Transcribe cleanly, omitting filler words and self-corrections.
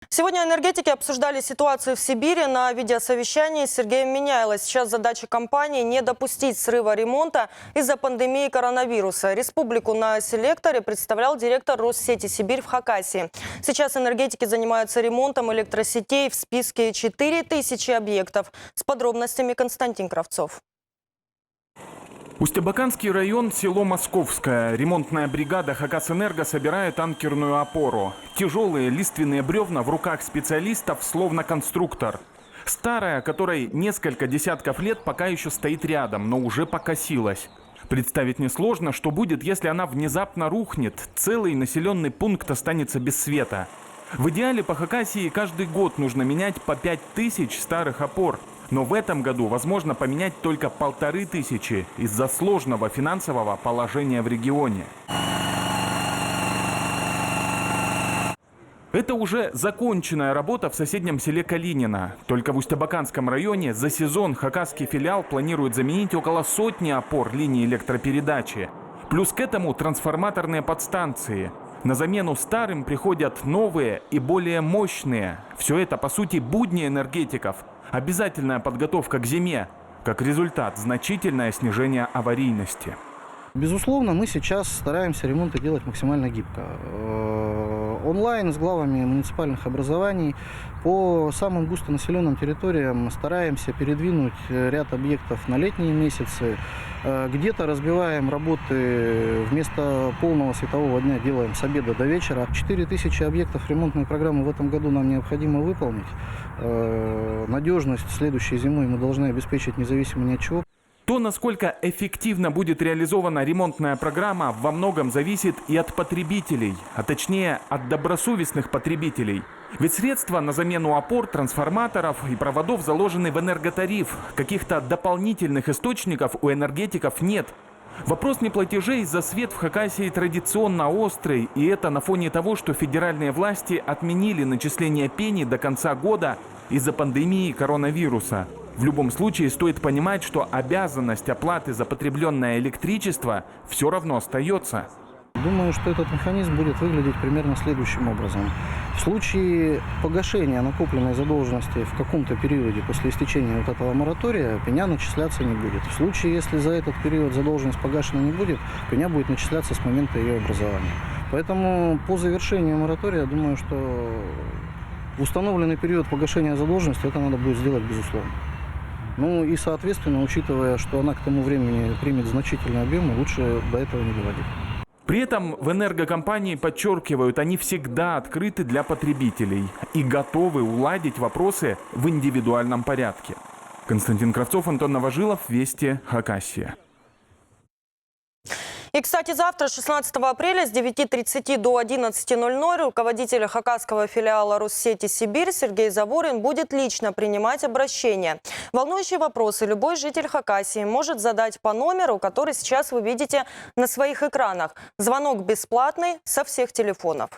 Сегодня энергетики обсуждали ситуацию в Сибири на видеосовещании с Сергеем Миняйло. Сейчас задача компании не допустить срыва ремонта из-за пандемии коронавируса. Республику на селекторе представлял директор Россети Сибирь в Хакасии. Сейчас энергетики занимаются ремонтом электросетей. В списке 4000 объектов. С подробностями Константин Кравцов. Усть-Абаканский район, село Московское. Ремонтная бригада «Хакасэнерго» собирает анкерную опору. Тяжелые лиственные бревна в руках специалистов, словно конструктор. Старая, которой несколько десятков лет, пока еще стоит рядом, но уже покосилась. Представить несложно, что будет, если она внезапно рухнет. Целый населенный пункт останется без света. В идеале по Хакасии каждый год нужно менять по 5000 старых опор. Но в этом году возможно поменять только 1500 из-за сложного финансового положения в регионе. Это уже законченная работа в соседнем селе Калинино. Только в Усть-Абаканском районе за сезон хакасский филиал планирует заменить около 100 опор линии электропередачи. Плюс к этому трансформаторные подстанции. На замену старым приходят новые и более мощные. Все это, по сути, будни энергетиков. Обязательная подготовка к зиме. Как результат, значительное снижение аварийности. Безусловно, мы сейчас стараемся ремонты делать максимально гибко. Онлайн с главами муниципальных образований по самым густонаселенным территориям стараемся передвинуть ряд объектов на летние месяцы. Где-то разбиваем работы, вместо полного светового дня делаем с обеда до вечера. 4000 объектов ремонтной программы в этом году нам необходимо выполнить. Надежность следующей зимой мы должны обеспечить независимо ни от чего. То, насколько эффективно будет реализована ремонтная программа, во многом зависит и от потребителей, а точнее от добросовестных потребителей. Ведь средства на замену опор, трансформаторов и проводов заложены в энерготариф. Каких-то дополнительных источников у энергетиков нет. Вопрос неплатежей за свет в Хакасии традиционно острый, и это на фоне того, что федеральные власти отменили начисление пени до конца года из-за пандемии коронавируса. В любом случае стоит понимать, что обязанность оплаты за потребленное электричество все равно остается. Думаю, что этот механизм будет выглядеть примерно следующим образом. В случае погашения накопленной задолженности в каком-то периоде после истечения вот этого моратория, пеня начисляться не будет. В случае, если за этот период задолженность погашена не будет, пеня будет начисляться с момента ее образования. Поэтому по завершению моратория, думаю, что в установленный период погашения задолженности это надо будет сделать безусловно. Ну и, соответственно, учитывая, что она к тому времени примет значительный объем, лучше до этого не доводить. При этом в энергокомпании подчеркивают, они всегда открыты для потребителей и готовы уладить вопросы в индивидуальном порядке. Константин Кравцов, Антон Новожилов, Вести, Хакасия. И, кстати, завтра, 16 апреля, с 9:30 до 11:00 руководитель хакасского филиала Россети Сибирь Сергей Заворин будет лично принимать обращения. Волнующие вопросы любой житель Хакасии может задать по номеру, который сейчас вы видите на своих экранах. Звонок бесплатный со всех телефонов.